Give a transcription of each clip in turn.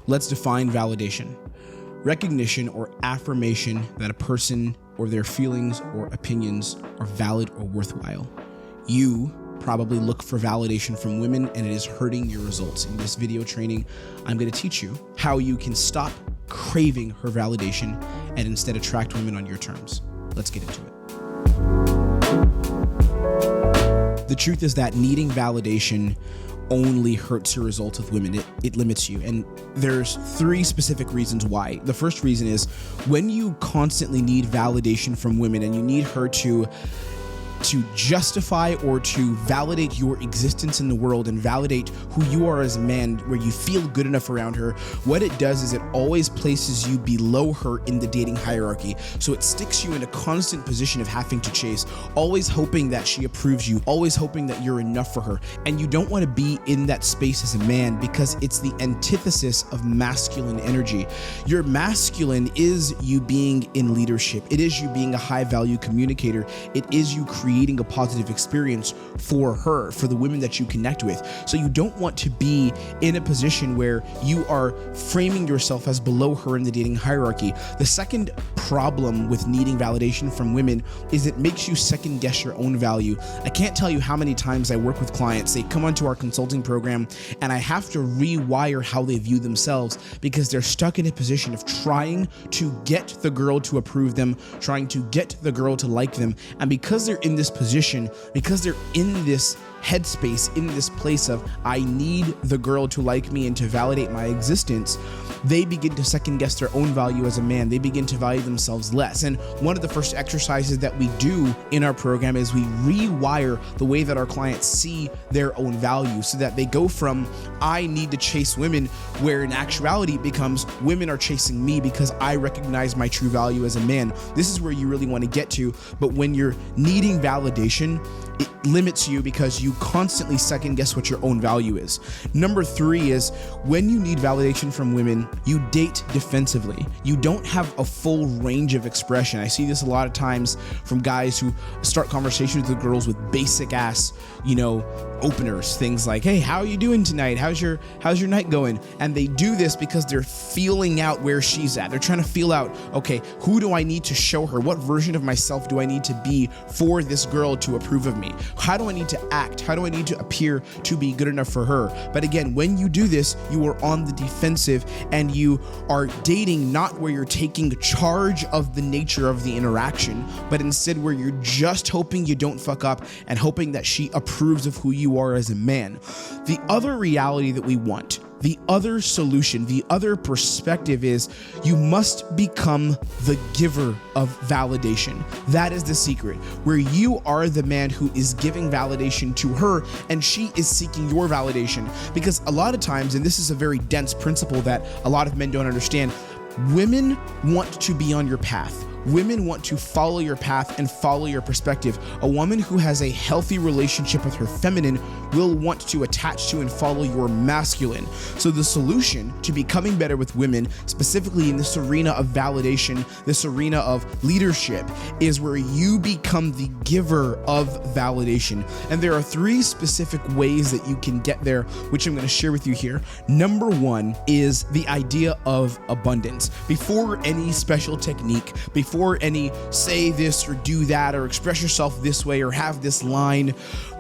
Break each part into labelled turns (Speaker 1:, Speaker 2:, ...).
Speaker 1: Let's define validation. Recognition or affirmation that a person or their feelings or opinions are valid or worthwhile. You probably look for validation from women and it is hurting your results. In this video training, I'm going to teach you how you can stop craving her validation and instead attract women on your terms. Let's get into it. The truth is that needing validation only hurts your results with women. It limits you. And there's three specific reasons why. The first reason is when you constantly need validation from women and you need her to justify or to validate your existence in the world and validate who you are as a man, where you feel good enough around her, what it does is it always places you below her in the dating hierarchy. So it sticks you in a constant position of having to chase, always hoping that she approves you, always hoping that you're enough for her. And you don't want to be in that space as a man because it's the antithesis of masculine energy. Your masculine is you being in leadership. It is you being a high value communicator. It is you creating a positive experience for her, for the women that you connect with. So you don't want to be in a position where you are framing yourself as below her in the dating hierarchy. The second problem with needing validation from women is it makes you second guess your own value. I can't tell you how many times I work with clients, they come onto our consulting program and I have to rewire how they view themselves because they're stuck in a position of trying to get the girl to approve them, trying to get the girl to like them. And because they're in this position, because they're in this headspace, in this place of I need the girl to like me and to validate my existence, they begin to second guess their own value as a man. They begin to value themselves less. And one of the first exercises that we do in our program is we rewire the way that our clients see their own value so that they go from I need to chase women, where in actuality it becomes women are chasing me because I recognize my true value as a man. This is where you really want to get to. But when you're needing validation, it limits you because you constantly second guess what your own value is. Number three is when you need validation from women, you date defensively. You don't have a full range of expression. I see this a lot of times from guys who start conversations with girls with basic ass, openers, things like, hey, how are you doing tonight? How's your night going? And they do this because they're feeling out where she's at. They're trying to feel out, okay, who do I need to show her? What version of myself do I need to be for this girl to approve of me? How do I need to act? How do I need to appear to be good enough for her? But again, when you do this, you are on the defensive and you are dating not where you're taking charge of the nature of the interaction, but instead where you're just hoping you don't fuck up and hoping that she approves of who you are as a man. The other reality that we want, the other solution, the other perspective is you must become the giver of validation. That is the secret, where you are the man who is giving validation to her and she is seeking your validation. Because a lot of times, and this is a very dense principle that a lot of men don't understand, women want to be on your path. Women want to follow your path and follow your perspective. A woman who has a healthy relationship with her feminine will want to attach to and follow your masculine. So the solution to becoming better with women, specifically in this arena of validation, this arena of leadership, is where you become the giver of validation. And there are three specific ways that you can get there, which I'm going to share with you here. Number one is the idea of abundance. Before any special technique, before any say this or do that or express yourself this way or have this line,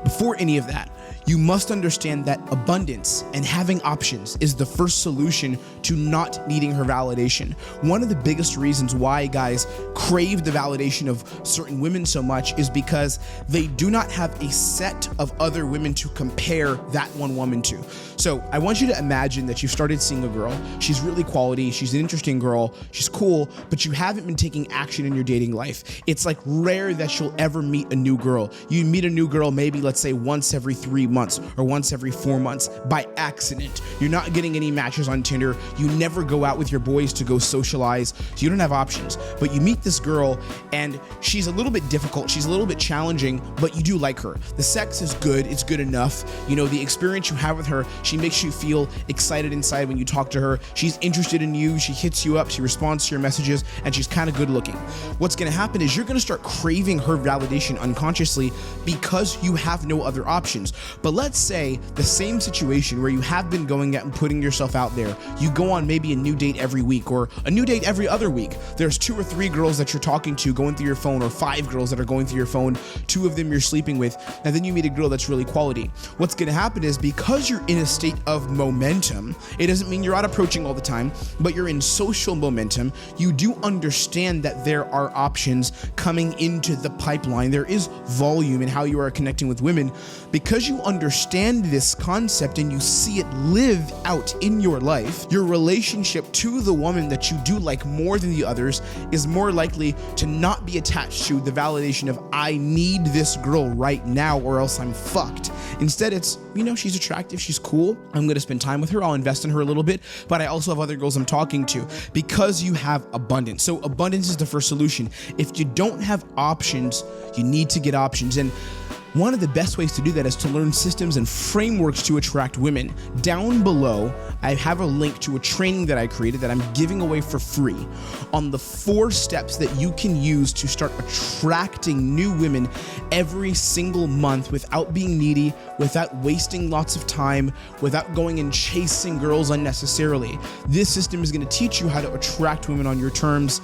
Speaker 1: before any of that, you must understand that abundance and having options is the first solution to not needing her validation. One of the biggest reasons why guys crave the validation of certain women so much is because they do not have a set of other women to compare that one woman to. So I want you to imagine that you've started seeing a girl. She's really quality. She's an interesting girl. She's cool, but you haven't been taking action in your dating life. It's like rare that you'll ever meet a new girl. You meet a new girl maybe, let's say, once every 3 months or once every 4 months by accident. You're not getting any matches on Tinder. You never go out with your boys to go socialize, so you don't have options. But you meet this girl and she's a little bit difficult. She's a little bit challenging, but you do like her. The sex is good. It's good enough. You know, the experience you have with her, she makes you feel excited inside when you talk to her. She's interested in you. She hits you up. She responds to your messages, and she's kind of good looking. What's going to happen is you're going to start craving her validation unconsciously because you have no other options. But let's say the same situation where you have been going out and putting yourself out there. You go on maybe a new date every week or a new date every other week. There's 2 or 3 girls that you're talking to going through your phone, or 5 girls that are going through your phone, 2 of them you're sleeping with, and then you meet a girl that's really quality. What's going to happen is, because you're in a state of momentum, it doesn't mean you're out approaching all the time, but you're in social momentum. You do understand that there are options coming into the pipeline. There is volume in how you are connecting with women. Because you understand this concept and you see it live out in your life, your relationship to the woman that you do like more than the others is more likely to not be attached to the validation of, I need this girl right now or else I'm fucked. Instead, it's, she's attractive, she's cool, I'm going to spend time with her, I'll invest in her a little bit, but I also have other girls I'm talking to, because you have abundance. So abundance is the first solution. If you don't have options, you need to get options. And one of the best ways to do that is to learn systems and frameworks to attract women. Down below, I have a link to a training that I created that I'm giving away for free on the 4 steps that you can use to start attracting new women every single month without being needy, without wasting lots of time, without going and chasing girls unnecessarily. This system is going to teach you how to attract women on your terms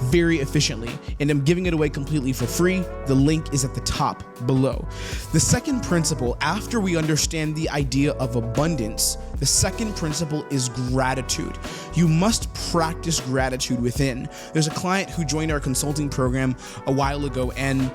Speaker 1: very efficiently, and I'm giving it away completely for free. The link is at the top below. The second principle, after we understand the idea of abundance, the second principle is gratitude. You must practice gratitude within. There's a client who joined our consulting program a while ago, and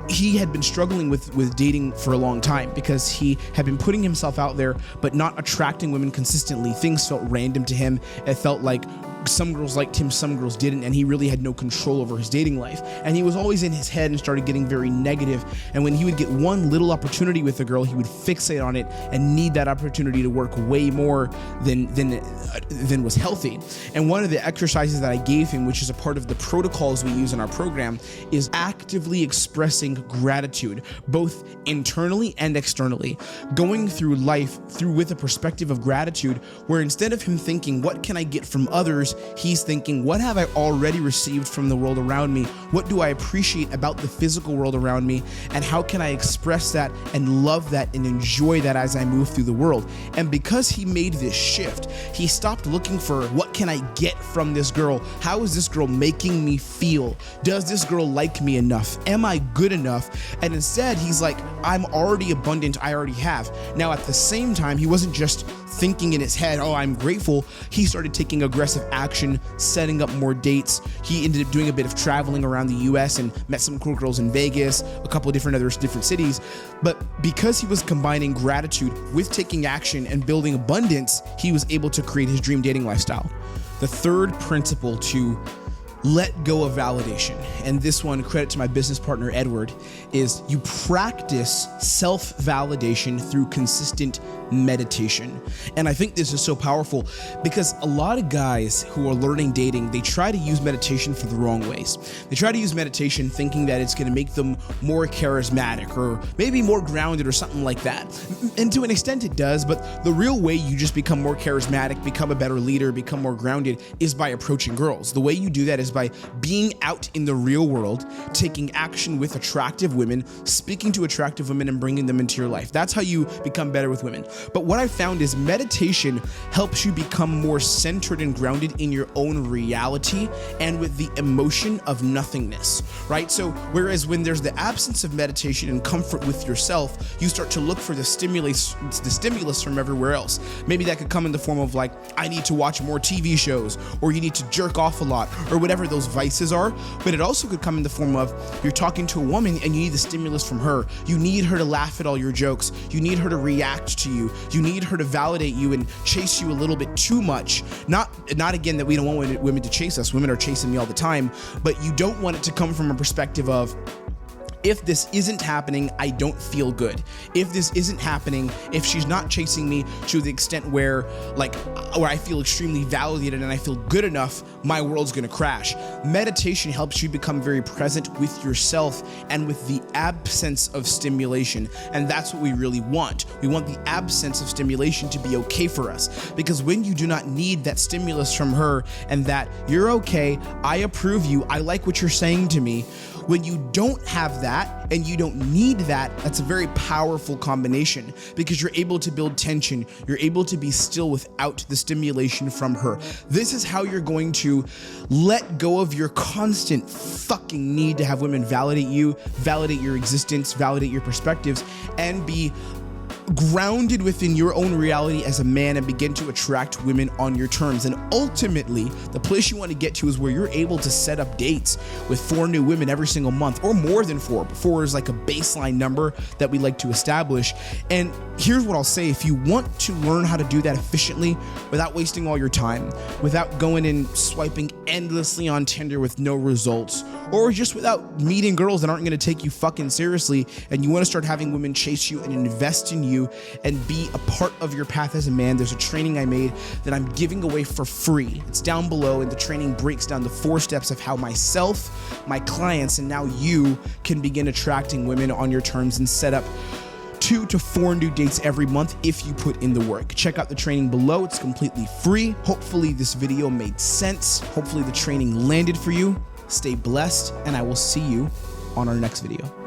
Speaker 1: he had been struggling with dating for a long time because he had been putting himself out there but not attracting women consistently. Things felt random to him. It felt like some girls liked him, some girls didn't, and he really had no control over his dating life. And he was always in his head and started getting very negative. And when he would get one little opportunity with a girl, he would fixate on it and need that opportunity to work way more than was healthy. And one of the exercises that I gave him, which is a part of the protocols we use in our program, is actively expressing gratitude, both internally and externally. Going through life with a perspective of gratitude, where instead of him thinking, what can I get from others, he's thinking, what have I already received from the world around me? What do I appreciate about the physical world around me? And how can I express that and love that and enjoy that as I move through the world? And because he made this shift, he stopped looking for, what can I get from this girl? How is this girl making me feel? Does this girl like me enough? Am I good enough? And instead, he's like, I'm already abundant, I already have. Now, at the same time, he wasn't just thinking in his head, oh, I'm grateful. He started taking aggressive action, setting up more dates. He ended up doing a bit of traveling around the US and met some cool girls in Vegas, a couple of different cities. But because he was combining gratitude with taking action and building abundance, he was able to create his dream dating lifestyle. The third principle to let go of validation, and this one, credit to my business partner Edward, is you practice self-validation through consistent meditation. And I think this is so powerful because a lot of guys who are learning dating, they try to use meditation for the wrong ways. They try to use meditation thinking that it's going to make them more charismatic or maybe more grounded or something like that. And to an extent it does, but the real way you just become more charismatic, become a better leader, become more grounded is by approaching girls. The way you do that is by being out in the real world, taking action with attractive women, speaking to attractive women and bringing them into your life. That's how you become better with women. But what I found is meditation helps you become more centered and grounded in your own reality and with the emotion of nothingness, right? So whereas when there's the absence of meditation and comfort with yourself, you start to look for the stimulus from everywhere else. Maybe that could come in the form of like, I need to watch more TV shows, or you need to jerk off a lot, or whatever those vices are. But it also could come in the form of you're talking to a woman and you need the stimulus from her. You need her to laugh at all your jokes. You need her to react to you. You need her to validate you and chase you a little bit too much. Not again that we don't want women to chase us. Women are chasing me all the time, but you don't want it to come from a perspective of, if this isn't happening, I don't feel good. If this isn't happening, if she's not chasing me to the extent where I feel extremely validated and I feel good enough, my world's gonna crash. Meditation helps you become very present with yourself and with the absence of stimulation. And that's what we really want. We want the absence of stimulation to be okay for us. Because when you do not need that stimulus from her and that you're okay, I approve you, I like what you're saying to me, when you don't have that and you don't need that, that's a very powerful combination because you're able to build tension. You're able to be still without the stimulation from her. This is how you're going to let go of your constant fucking need to have women validate you, validate your existence, validate your perspectives, and be grounded within your own reality as a man and begin to attract women on your terms. And ultimately, the place you want to get to is where you're able to set up dates with 4 new women every single month, or more than 4. 4 is like a baseline number that we like to establish. And here's what I'll say: if you want to learn how to do that efficiently without wasting all your time, without going and swiping endlessly on Tinder with no results, or just without meeting girls that aren't going to take you fucking seriously, and you want to start having women chase you and invest in you and be a part of your path as a man, there's a training I made that I'm giving away for free. It's down below, and the training breaks down the 4 steps of how myself, my clients, and now you can begin attracting women on your terms and set up 2 to 4 new dates every month if you put in the work. Check out the training below. It's completely free. Hopefully this video made sense. Hopefully the training landed for you. Stay blessed, and I will see you on our next video.